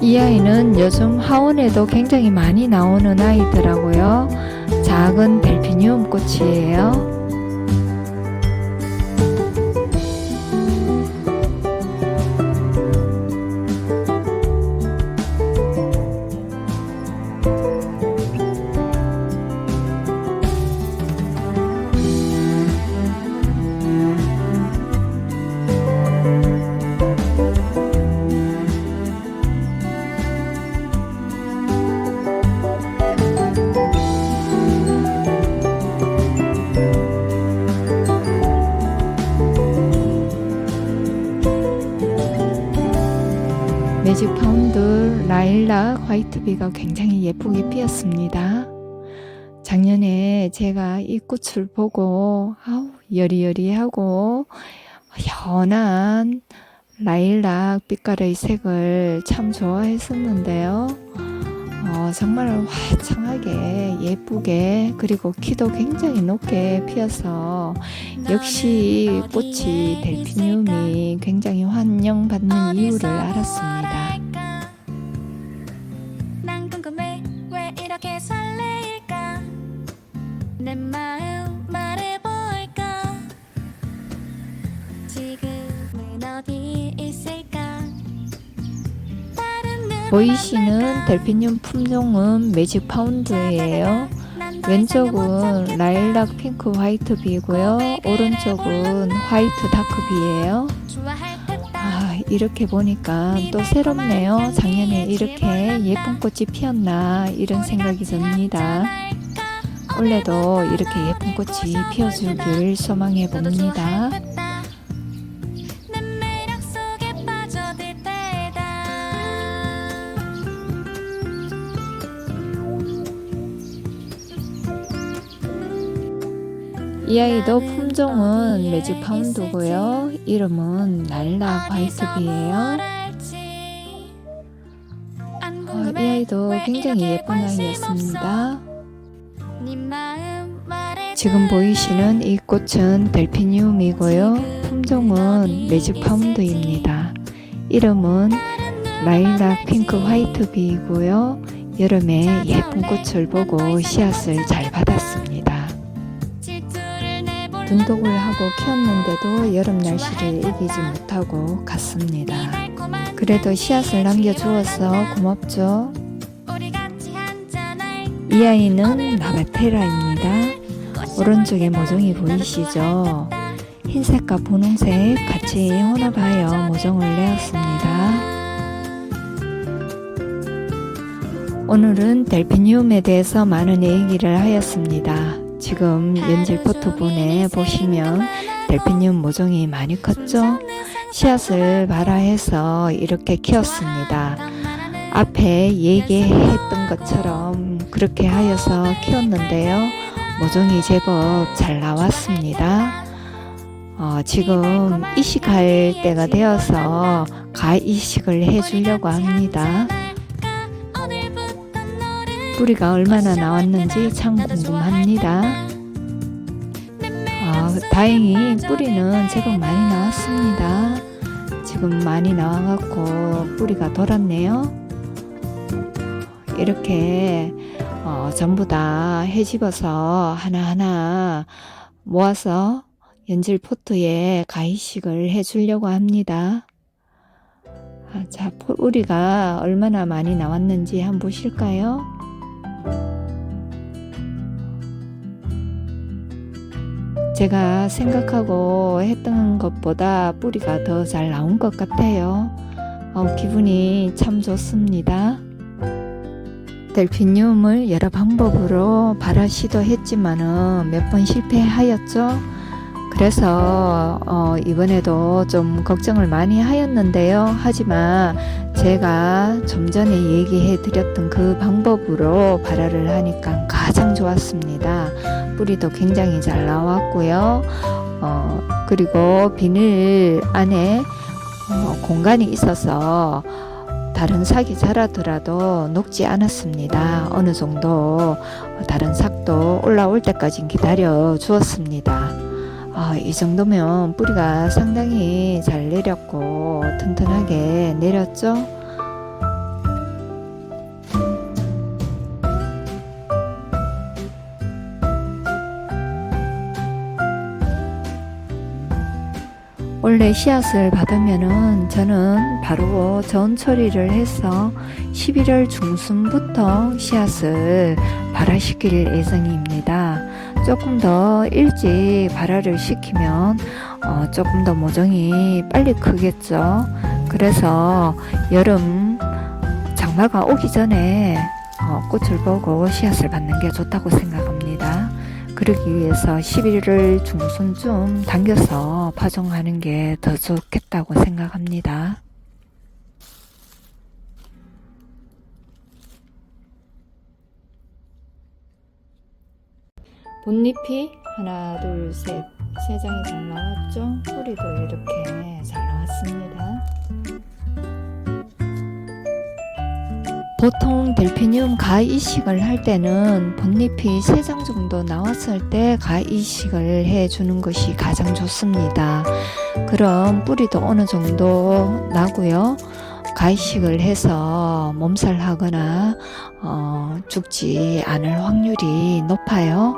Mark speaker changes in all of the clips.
Speaker 1: 이 아이는 요즘 하원에도 굉장히 많이 나오는 아이더라고요. 작은 델피니움 꽃이에요. 매직 파운드 라일락 화이트비가 굉장히 예쁘게 피었습니다. 작년에 제가 이 꽃을 보고 여리여리하고 연한 라일락 빛깔의 색을 참 좋아했었는데요. 정말 화창하게 예쁘게, 그리고 키도 굉장히 높게 피어서 역시 꽃이 델피니움이 굉장히 환영받는 이유를 알았습니다. 난 궁금해, 왜 이렇게 설레일까? 내 마음 말해볼까? 지금은 어디 있을까? 보이시는 델피니움 품종은 매직 파운드예요. 왼쪽은 라일락 핑크 화이트비고요. 오른쪽은 화이트 다크비예요. 이렇게 보니까 또 새롭네요. 작년에 이렇게 예쁜 꽃이 피었나 이런 생각이 듭니다. 올해도 이렇게 예쁜 꽃이 피어주길 소망해 봅니다. 이 아이도 품종은 매직 파운드고요. 이름은 라일락 화이트비예요. 이 아이도 굉장히 예쁜 아이였습니다. 지금 보이시는 이 꽃은 델피니움이고요. 품종은 매직 파운드입니다. 이름은 라일락 핑크 화이트비이고요. 여름에 예쁜 꽃을 보고 씨앗을 잘 받았습니다. 분독을 하고 키웠는데도 여름 날씨를 이기지 못하고 갔습니다. 그래도 씨앗을 남겨주어서 고맙죠. 이 아이는 라바테라입니다. 오른쪽에 모종이 보이시죠? 흰색과 분홍색 같이 혼합하여 모종을 내었습니다. 오늘은 델피니움에 대해서 많은 얘기를 하였습니다. 지금 연질 포토본에 보시면 델피니움 모종이 많이 컸죠? 씨앗을 발화해서 이렇게 키웠습니다. 앞에 얘기했던 것처럼 그렇게 하여서 키웠는데요. 모종이 제법 잘 나왔습니다. 지금 이식할 때가 되어서 가이식을 해주려고 합니다. 뿌리가 얼마나 나왔는지 참 궁금합니다. 다행히 뿌리는 제법 많이 나왔습니다. 지금 많이 나와갖고 뿌리가 돌았네요. 이렇게 전부 다 헤집어서 하나하나 모아서 연질 포트에 가이식을 해주려고 합니다. 자, 뿌리가 얼마나 많이 나왔는지 한번 보실까요? 제가 생각하고 했던 것보다 뿌리가 더 잘 나온 것 같아요. 기분이 참 좋습니다. 델피니움을 여러 방법으로 발화 시도했지만은 몇 번 실패하였죠. 그래서 이번에도 좀 걱정을 많이 하였는데요. 하지만 제가 좀 전에 얘기해 드렸던 그 방법으로 발화를 하니까 가장 좋았습니다. 뿌리도 굉장히 잘 나왔고요. 그리고 비닐 안에 공간이 있어서 다른 삭이 자라더라도 녹지 않았습니다. 어느 정도 다른 삭도 올라올 때까지 기다려 주었습니다. 이 정도면 뿌리가 상당히 잘 내렸고 튼튼하게 내렸죠. 원래 씨앗을 받으면은 저는 바로 전 처리를 해서 11월 중순부터 씨앗을 발화시킬 예정입니다. 조금 더 일찍 발화를 시키면 조금 더 모종이 빨리 크겠죠. 그래서 여름 장마가 오기 전에 꽃을 보고 씨앗을 받는 게 좋다고 생각합니다. 그러기 위해서 11월 중순쯤 당겨서 파종하는 게 더 좋겠다고 생각합니다. 본잎이 하나, 둘, 셋, 세 장이 잘 나왔죠? 뿌리도 이렇게 잘 나왔습니다. 보통 델피늄 가위 이식을 할 때는 본잎이 3장 정도 나왔을 때 가위 이식을 해주는 것이 가장 좋습니다. 그럼 뿌리도 어느 정도 나고요. 가이식을 해서 몸살하거나 죽지 않을 확률이 높아요.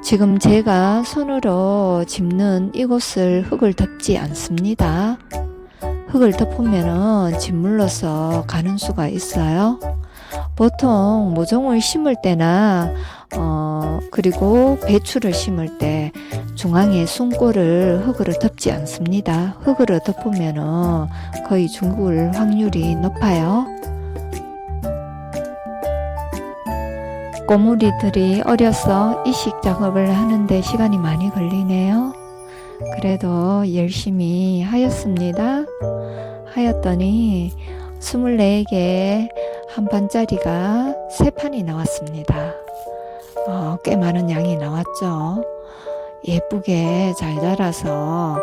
Speaker 1: 지금 제가 손으로 짚는 이곳을 흙을 덮지 않습니다. 흙을 덮으면은 짓물러서 가는 수가 있어요. 보통 모종을 심을 때나 그리고 배추를 심을 때 중앙에 숨골을 흙으로 덮지 않습니다. 흙으로 덮으면은 거의 죽을 확률이 높아요. 꼬물이들이 어려서 이식 작업을 하는데 시간이 많이 걸리네요. 그래도 열심히 하였습니다. 하였더니 24개 한 판짜리가 3판이 나왔습니다. 꽤 많은 양이 나왔죠. 예쁘게 잘 자라서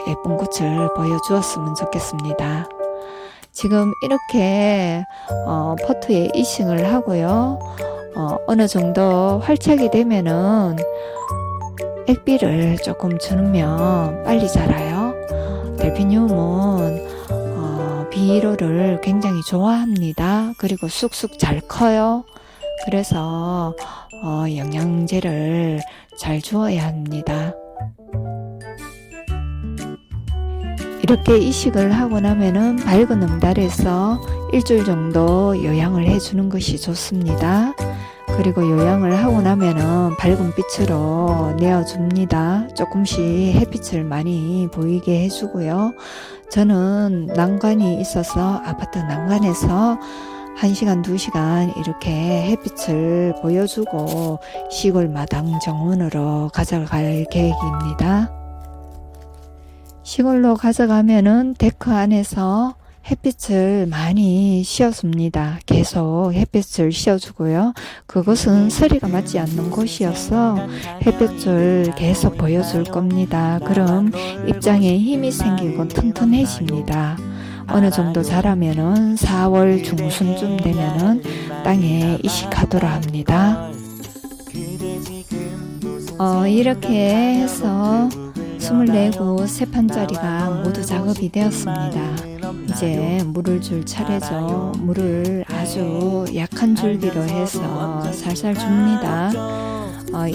Speaker 1: 예쁜 꽃을 보여주었으면 좋겠습니다. 지금 이렇게 포트에 이식을 하고요. 어느 정도 활착이 되면은 액비를 조금 주면 빨리 자라요. 델피늄은 비료를 굉장히 좋아합니다. 그리고 쑥쑥 잘 커요. 그래서 영양제를 잘 주어야 합니다. 이렇게 이식을 하고 나면은 밝은 응달에서 일주일 정도 요양을 해주는 것이 좋습니다. 그리고 요양을 하고 나면은 밝은 빛으로 내어줍니다. 조금씩 햇빛을 많이 보이게 해주고요. 저는 난간이 있어서 아파트 난간에서 1시간, 2시간 이렇게 햇빛을 보여주고 시골 마당 정원으로 가져갈 계획입니다. 시골로 가져가면은 데크 안에서 햇빛을 많이 씌워줍니다. 계속 햇빛을 씌워주고요. 그곳은 서리가 맞지 않는 곳이어서 햇빛을 계속 보여줄 겁니다. 그럼 입장에 힘이 생기고 튼튼해집니다. 어느 정도 자라면은 4월 중순쯤 되면은 땅에 이식하도록 합니다. 이렇게 해서 24구 3판짜리가 모두 작업이 되었습니다. 이제 물을 줄 차례죠. 물을 아주 약한 줄기로 해서 살살 줍니다.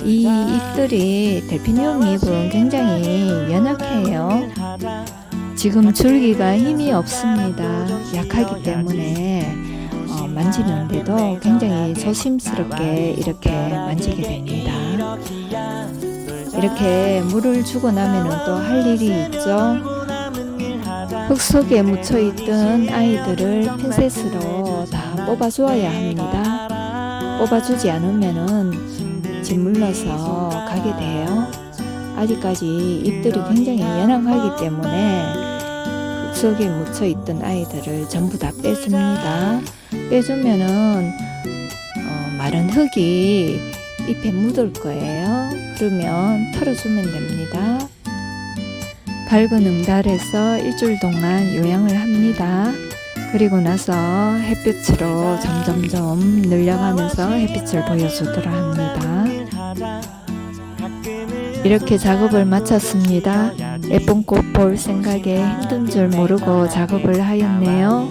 Speaker 1: 이 잎들이 델피늄 잎은 굉장히 연약해요. 지금 줄기가 힘이 없습니다. 약하기 때문에 만지는데도 굉장히 조심스럽게 이렇게 만지게 됩니다. 이렇게 물을 주고 나면은 또 할 일이 있죠. 흙 속에 묻혀있던 아이들을 핀셋으로 다 뽑아주어야 합니다. 뽑아주지 않으면은 짓물러서 가게 돼요. 아직까지 잎들이 굉장히 연약하기 때문에 흙 속에 묻혀있던 아이들을 전부 다 빼줍니다. 빼주면은 마른 흙이 잎에 묻을 거예요. 그러면 털어주면 됩니다. 밝은 응달에서 일주일 동안 요양을 합니다. 그리고 나서 햇빛으로 점점점 늘려가면서 햇빛을 보여주도록 합니다. 이렇게 작업을 마쳤습니다. 예쁜 꽃 볼 생각에 힘든 줄 모르고 작업을 하였네요.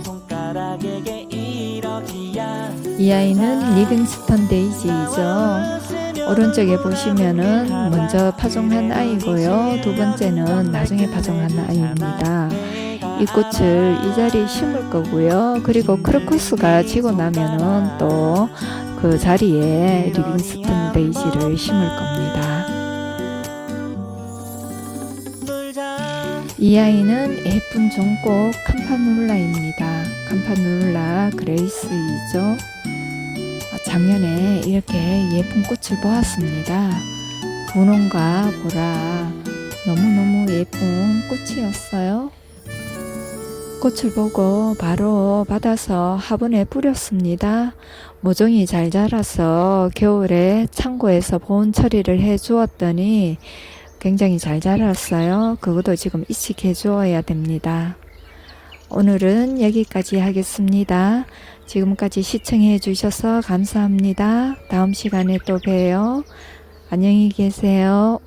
Speaker 1: 이 아이는 리빙스턴 데이지이죠. 오른쪽에 보시면은 먼저 파종한 아이고요. 두 번째는 나중에 파종한 아이입니다. 이 꽃을 이 자리에 심을 거고요. 그리고 크로커스가 지고 나면은 또 그 자리에 리빙스턴 데이지를 심을 겁니다. 이 아이는 예쁜 종꽃 campanula입니다. campanula 그레이스이죠. 작년에 이렇게 예쁜 꽃을 보았습니다. 분홍과 보라 너무너무 예쁜 꽃이었어요. 꽃을 보고 바로 받아서 화분에 뿌렸습니다. 모종이 잘 자라서 겨울에 창고에서 보온 처리를 해 주었더니 굉장히 잘 자랐어요. 그것도 지금 이식해 주어야 됩니다. 오늘은 여기까지 하겠습니다. 지금까지 시청해 주셔서 감사합니다. 다음 시간에 또 봬요. 안녕히 계세요.